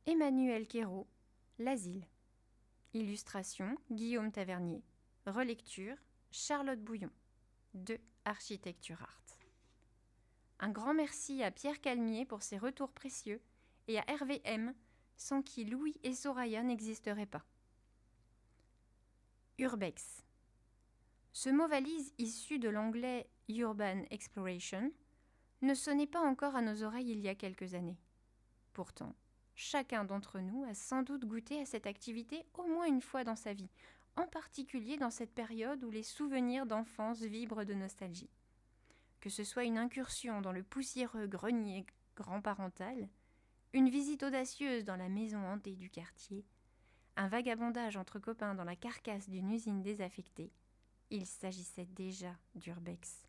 Emmanuel Quérault, L'Asile. Illustration, Guillaume Tavernier. Relecture, Charlotte Bouillon. De Architecture Art. Un grand merci à Pierre Calmier pour ses retours précieux et à Hervé M, sans qui Louis et Soraya n'existeraient pas. Urbex. Ce mot valise issu de l'anglais Urban Exploration ne sonnait pas encore à nos oreilles il y a quelques années. Pourtant, chacun d'entre nous a sans doute goûté à cette activité au moins une fois dans sa vie, en particulier dans cette période où les souvenirs d'enfance vibrent de nostalgie. Que ce soit une incursion dans le poussiéreux grenier grand-parental, une visite audacieuse dans la maison hantée du quartier, un vagabondage entre copains dans la carcasse d'une usine désaffectée, il s'agissait déjà d'urbex.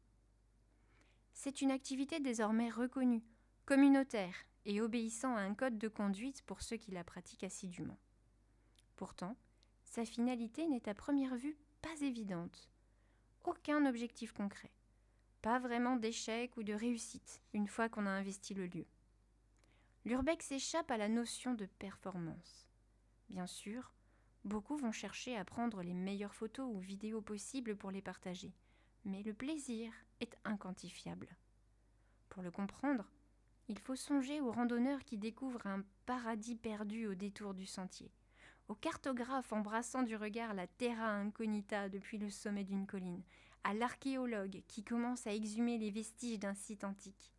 C'est une activité désormais reconnue, communautaire et obéissant à un code de conduite pour ceux qui la pratiquent assidûment. Pourtant, sa finalité n'est à première vue pas évidente. Aucun objectif concret. Pas vraiment d'échec ou de réussite une fois qu'on a investi le lieu. L'urbex échappe à la notion de performance. Bien sûr, beaucoup vont chercher à prendre les meilleures photos ou vidéos possibles pour les partager, mais le plaisir est inquantifiable. Pour le comprendre, il faut songer aux randonneurs qui découvrent un paradis perdu au détour du sentier, aux cartographes embrassant du regard la terra incognita depuis le sommet d'une colline, à l'archéologue qui commence à exhumer les vestiges d'un site antique.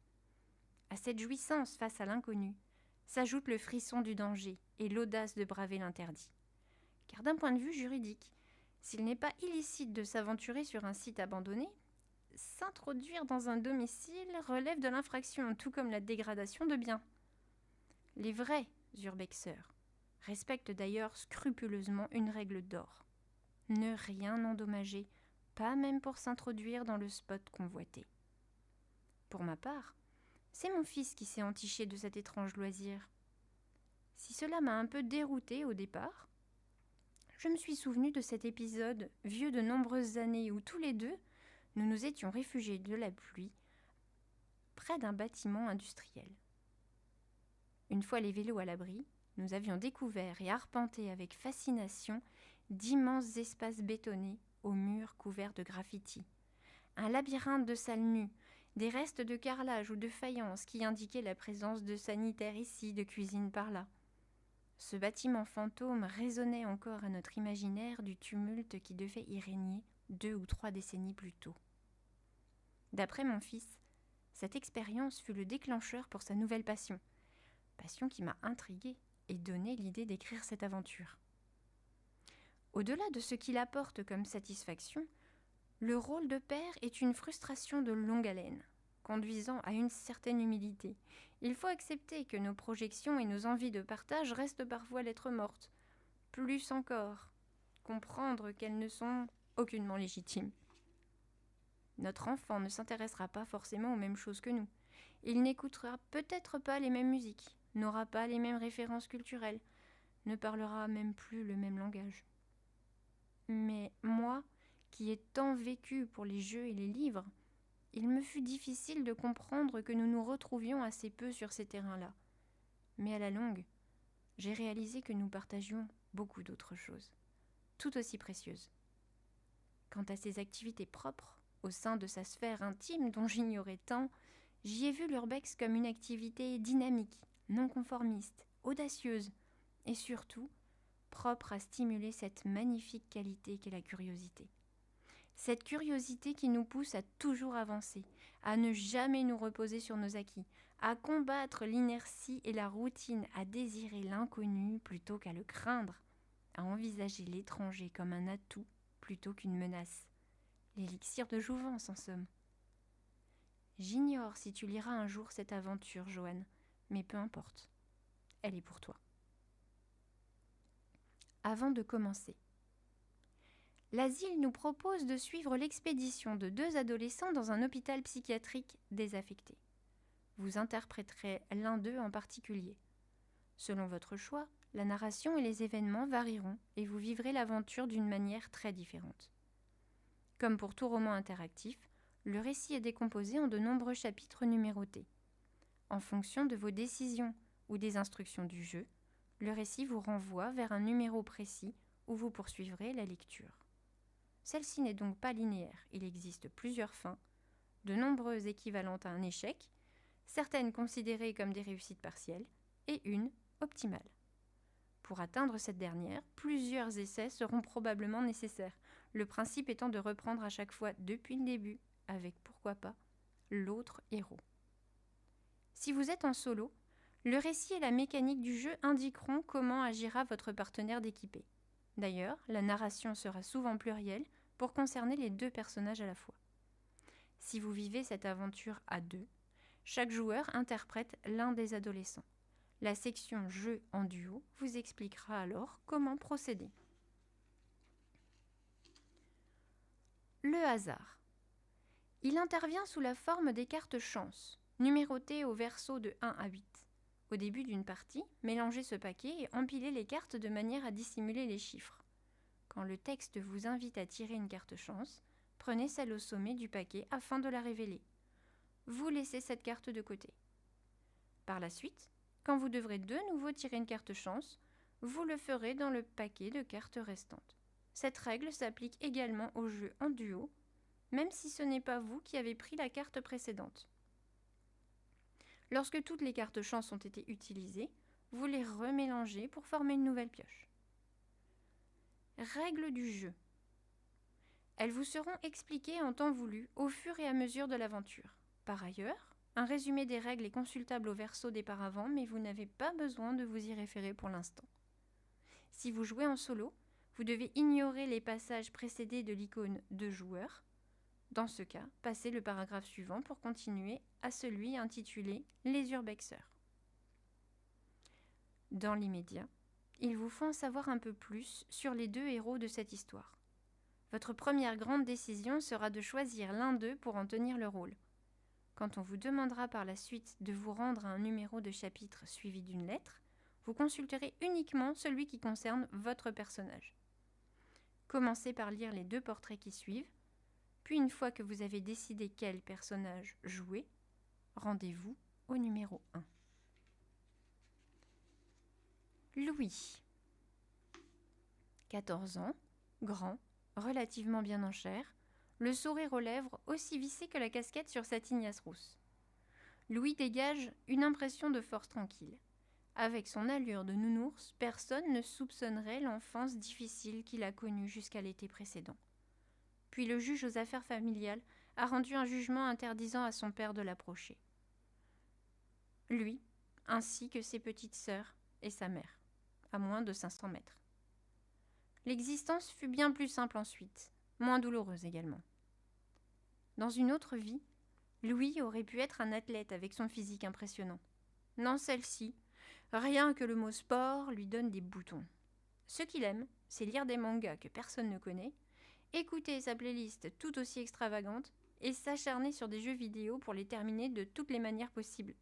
À cette jouissance face à l'inconnu s'ajoute le frisson du danger et l'audace de braver l'interdit. Car d'un point de vue juridique, s'il n'est pas illicite de s'aventurer sur un site abandonné, s'introduire dans un domicile relève de l'infraction, tout comme la dégradation de biens. Les vrais urbexeurs respectent d'ailleurs scrupuleusement une règle d'or. Ne rien endommager, pas même pour s'introduire dans le spot convoité. Pour ma part, c'est mon fils qui s'est entiché de cet étrange loisir. Si cela m'a un peu dérouté au départ, je me suis souvenu de cet épisode vieux de nombreuses années où tous les deux, nous nous étions réfugiés de la pluie près d'un bâtiment industriel. Une fois les vélos à l'abri, nous avions découvert et arpenté avec fascination d'immenses espaces bétonnés aux murs couverts de graffitis. Un labyrinthe de salles nues, des restes de carrelage ou de faïence qui indiquaient la présence de sanitaires ici, de cuisine par là. Ce bâtiment fantôme résonnait encore à notre imaginaire du tumulte qui devait y régner 2 ou 3 décennies plus tôt. D'après mon fils, cette expérience fut le déclencheur pour sa nouvelle passion qui m'a intriguée et donné l'idée d'écrire cette aventure. Au-delà de ce qu'il apporte comme satisfaction, le rôle de père est une frustration de longue haleine, conduisant à une certaine humilité. Il faut accepter que nos projections et nos envies de partage restent parfois lettres mortes. Plus encore, comprendre qu'elles ne sont aucunement légitimes. Notre enfant ne s'intéressera pas forcément aux mêmes choses que nous. Il n'écoutera peut-être pas les mêmes musiques, n'aura pas les mêmes références culturelles, ne parlera même plus le même langage. Mais moi, qui ai tant vécu pour les jeux et les livres, il me fut difficile de comprendre que nous nous retrouvions assez peu sur ces terrains-là. Mais à la longue, j'ai réalisé que nous partagions beaucoup d'autres choses, tout aussi précieuses. Quant à ses activités propres, au sein de sa sphère intime dont j'ignorais tant, j'y ai vu l'urbex comme une activité dynamique, non conformiste, audacieuse et surtout propre à stimuler cette magnifique qualité qu'est la curiosité. Cette curiosité qui nous pousse à toujours avancer, à ne jamais nous reposer sur nos acquis, à combattre l'inertie et la routine, à désirer l'inconnu plutôt qu'à le craindre, à envisager l'étranger comme un atout plutôt qu'une menace. L'élixir de jouvence, en somme. J'ignore si tu liras un jour cette aventure, Joanne, mais peu importe. Elle est pour toi. Avant de commencer, l'asile nous propose de suivre l'expédition de 2 adolescents dans un hôpital psychiatrique désaffecté. Vous interpréterez l'un d'eux en particulier. Selon votre choix, la narration et les événements varieront et vous vivrez l'aventure d'une manière très différente. Comme pour tout roman interactif, le récit est décomposé en de nombreux chapitres numérotés. En fonction de vos décisions ou des instructions du jeu, Le récit vous renvoie vers un numéro précis où vous poursuivrez la lecture. Celle-ci n'est donc pas linéaire, il existe plusieurs fins, de nombreuses équivalentes à un échec, certaines considérées comme des réussites partielles et une optimale. Pour atteindre cette dernière, plusieurs essais seront probablement nécessaires, le principe étant de reprendre à chaque fois depuis le début, avec pourquoi pas l'autre héros. Si vous êtes en solo, le récit et la mécanique du jeu indiqueront comment agira votre partenaire d'équipée. D'ailleurs, la narration sera souvent plurielle pour concerner les deux personnages à la fois. Si vous vivez cette aventure à deux, chaque joueur interprète l'un des adolescents. La section jeu en duo vous expliquera alors comment procéder. Le hasard. Il intervient sous la forme des cartes chance, numérotées au verso de 1 à 8. Au début d'une partie, mélangez ce paquet et empilez les cartes de manière à dissimuler les chiffres. Quand le texte vous invite à tirer une carte chance, prenez celle au sommet du paquet afin de la révéler. Vous laissez cette carte de côté. Par la suite, quand vous devrez de nouveau tirer une carte chance, vous le ferez dans le paquet de cartes restantes. Cette règle s'applique également au jeu en duo, même si ce n'est pas vous qui avez pris la carte précédente. Lorsque toutes les cartes chance ont été utilisées, vous les remélangez pour former une nouvelle pioche. Règles du jeu. Elles vous seront expliquées en temps voulu au fur et à mesure de l'aventure. Par ailleurs, un résumé des règles est consultable au verso d'auparavant, mais vous n'avez pas besoin de vous y référer pour l'instant. Si vous jouez en solo, vous devez ignorer les passages précédés de l'icône « Deux joueurs ». Dans ce cas, passez le paragraphe suivant pour continuer à celui intitulé « Les urbexeurs ». Dans l'immédiat, il vous faut en savoir un peu plus sur les deux héros de cette histoire. Votre première grande décision sera de choisir l'un d'eux pour en tenir le rôle. Quand on vous demandera par la suite de vous rendre à un numéro de chapitre suivi d'une lettre, vous consulterez uniquement celui qui concerne votre personnage. Commencez par lire les deux portraits qui suivent, puis une fois que vous avez décidé quel personnage jouer, rendez-vous au numéro 1. Louis. 14 ans, grand, relativement bien en chair, le sourire aux lèvres aussi vissé que la casquette sur sa tignasse rousse. Louis dégage une impression de force tranquille. Avec son allure de nounours, personne ne soupçonnerait l'enfance difficile qu'il a connue jusqu'à l'été précédent. Puis le juge aux affaires familiales a rendu un jugement interdisant à son père de l'approcher. Lui, ainsi que ses petites sœurs et sa mère, à moins de 500 mètres. L'existence fut bien plus simple ensuite, moins douloureuse également. Dans une autre vie, Louis aurait pu être un athlète avec son physique impressionnant. Dans celle-ci, rien que le mot sport lui donne des boutons. Ce qu'il aime, c'est lire des mangas que personne ne connaît, écouter sa playlist tout aussi extravagante et s'acharner sur des jeux vidéo pour les terminer de toutes les manières possibles.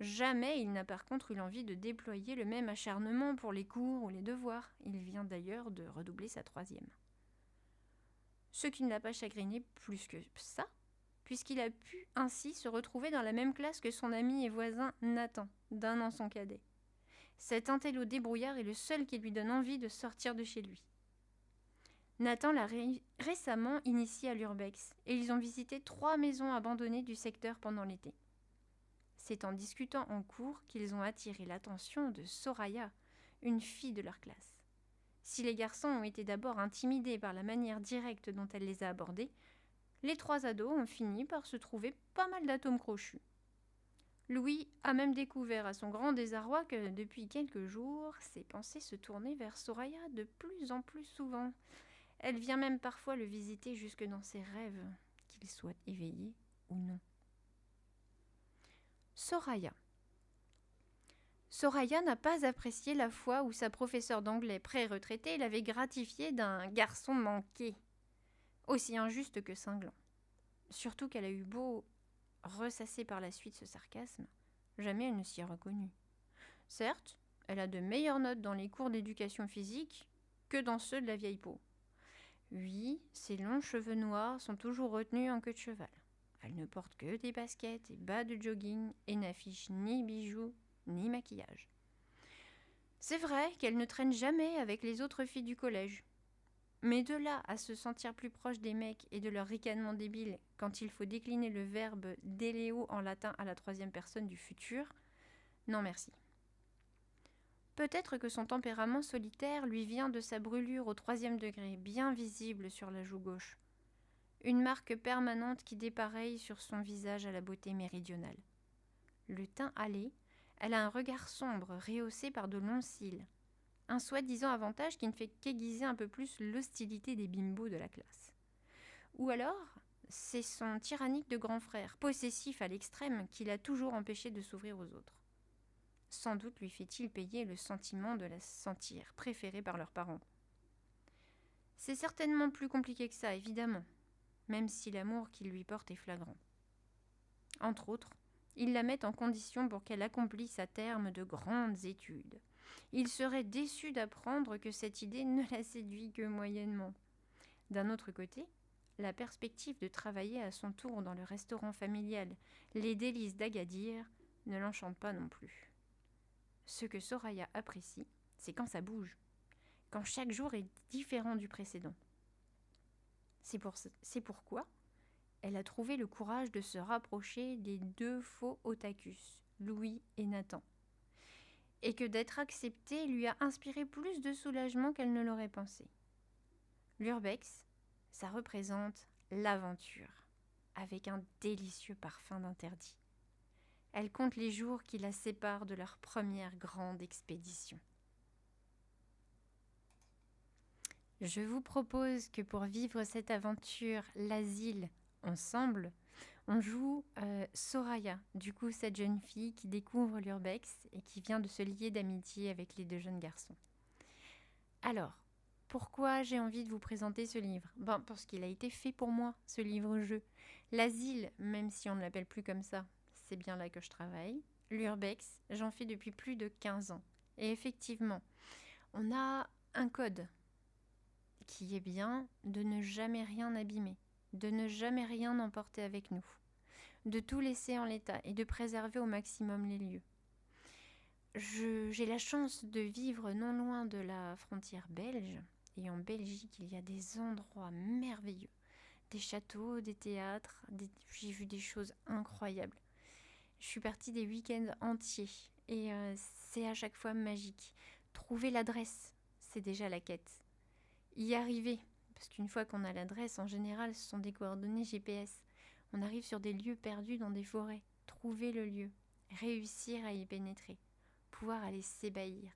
Jamais il n'a par contre eu l'envie de déployer le même acharnement pour les cours ou les devoirs. Il vient d'ailleurs de redoubler sa 3e. Ce qui ne l'a pas chagriné plus que ça, puisqu'il a pu ainsi se retrouver dans la même classe que son ami et voisin Nathan, d'1 an son cadet. Cet intello débrouillard est le seul qui lui donne envie de sortir de chez lui. Nathan l'a récemment initié à l'urbex et ils ont visité 3 maisons abandonnées du secteur pendant l'été. C'est en discutant en cours qu'ils ont attiré l'attention de Soraya, une fille de leur classe. Si les garçons ont été d'abord intimidés par la manière directe dont elle les a abordés, les 3 ados ont fini par se trouver pas mal d'atomes crochus. Louis a même découvert à son grand désarroi que depuis quelques jours, ses pensées se tournaient vers Soraya de plus en plus souvent. Elle vient même parfois le visiter jusque dans ses rêves, qu'il soit éveillé ou non. Soraya. Soraya n'a pas apprécié la fois où sa professeure d'anglais pré-retraitée l'avait gratifiée d'un garçon manqué, aussi injuste que cinglant. Surtout qu'elle a eu beau ressasser par la suite ce sarcasme, jamais elle ne s'y est reconnue. Certes, elle a de meilleures notes dans les cours d'éducation physique que dans ceux de la vieille peau. Oui, ses longs cheveux noirs sont toujours retenus en queue de cheval. Elle ne porte que des baskets et bas de jogging et n'affiche ni bijoux ni maquillage. C'est vrai qu'elle ne traîne jamais avec les autres filles du collège. Mais de là à se sentir plus proche des mecs et de leur ricanement débile quand il faut décliner le verbe déleo en latin à la troisième personne du futur, non merci. Peut-être que son tempérament solitaire lui vient de sa brûlure au 3e degré, bien visible sur la joue gauche. Une marque permanente qui dépareille sur son visage à la beauté méridionale. Le teint hâlé, elle a un regard sombre, rehaussé par de longs cils. Un soi-disant avantage qui ne fait qu'aiguiser un peu plus l'hostilité des bimbos de la classe. Ou alors, c'est son tyrannique de grand frère, possessif à l'extrême, qui l'a toujours empêché de s'ouvrir aux autres. Sans doute lui fait-il payer le sentiment de la sentir, préférée par leurs parents. C'est certainement plus compliqué que ça, évidemment, même si l'amour qu'il lui porte est flagrant. Entre autres, il la met en condition pour qu'elle accomplisse à terme de grandes études. Il serait déçu d'apprendre que cette idée ne la séduit que moyennement. D'un autre côté, la perspective de travailler à son tour dans le restaurant familial Les Délices d'Agadir ne l'enchante pas non plus. Ce que Soraya apprécie, c'est quand ça bouge, quand chaque jour est différent du précédent. C'est pourquoi elle a trouvé le courage de se rapprocher des 2 faux otakus, Louis et Nathan, et que d'être acceptée lui a inspiré plus de soulagement qu'elle ne l'aurait pensé. L'urbex, ça représente l'aventure, avec un délicieux parfum d'interdit. Elle compte les jours qui la séparent de leur première grande expédition. Je vous propose que pour vivre cette aventure, l'asile, ensemble, on joue Soraya, du coup cette jeune fille qui découvre l'urbex et qui vient de se lier d'amitié avec les 2 jeunes garçons. Alors, pourquoi j'ai envie de vous présenter ce livre ? Parce qu'il a été fait pour moi, ce livre-jeu. L'asile, même si on ne l'appelle plus comme ça, c'est bien là que je travaille. L'urbex, j'en fais depuis plus de 15 ans. Et effectivement, on a un code qui est bien de ne jamais rien abîmer, de ne jamais rien emporter avec nous, de tout laisser en l'état et de préserver au maximum les lieux. J'ai la chance de vivre non loin de la frontière belge, et en Belgique, il y a des endroits merveilleux, des châteaux, des théâtres, j'ai vu des choses incroyables. Je suis partie des week-ends entiers, et c'est à chaque fois magique. Trouver l'adresse, c'est déjà la quête. Y arriver, parce qu'une fois qu'on a l'adresse, en général, ce sont des coordonnées GPS. On arrive sur des lieux perdus dans des forêts. Trouver le lieu, réussir à y pénétrer, pouvoir aller s'ébahir,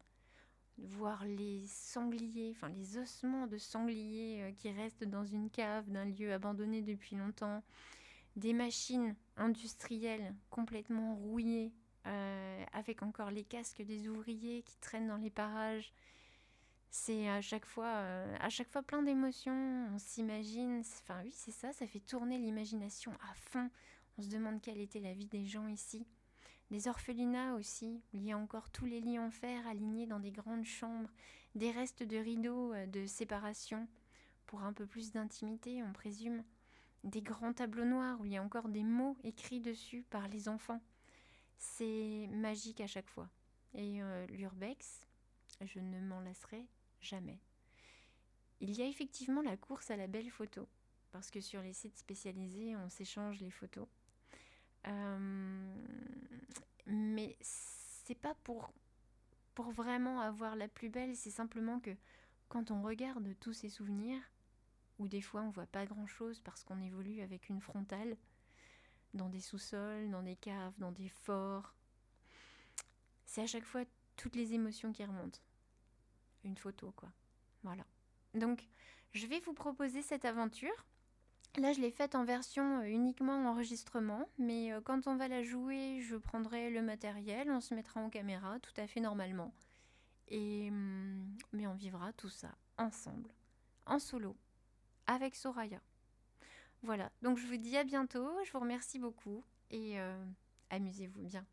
voir les sangliers, enfin les ossements de sangliers qui restent dans une cave d'un lieu abandonné depuis longtemps, des machines industrielles complètement rouillées, avec encore les casques des ouvriers qui traînent dans les parages. C'est à chaque fois plein d'émotions, on s'imagine, enfin oui c'est ça, ça fait tourner l'imagination à fond. On se demande quelle était la vie des gens ici. Des orphelinats aussi, où il y a encore tous les lits en fer alignés dans des grandes chambres, des restes de rideaux de séparation, pour un peu plus d'intimité on présume, des grands tableaux noirs où il y a encore des mots écrits dessus par les enfants. C'est magique à chaque fois. Et l'urbex, je ne m'en lasserai jamais. Il y a effectivement la course à la belle photo, parce que sur les sites spécialisés, on s'échange les photos. Mais c'est pas pour vraiment avoir la plus belle, c'est simplement que quand on regarde tous ces souvenirs, où des fois on voit pas grand-chose parce qu'on évolue avec une frontale, dans des sous-sols, dans des caves, dans des forts, c'est à chaque fois toutes les émotions qui remontent. Une photo, quoi. Voilà. Donc, je vais vous proposer cette aventure. Là, je l'ai faite en version uniquement enregistrement, mais quand on va la jouer, je prendrai le matériel, on se mettra en caméra tout à fait normalement. Mais on vivra tout ça ensemble, en solo, avec Soraya. Voilà, donc je vous dis à bientôt, je vous remercie beaucoup et amusez-vous bien.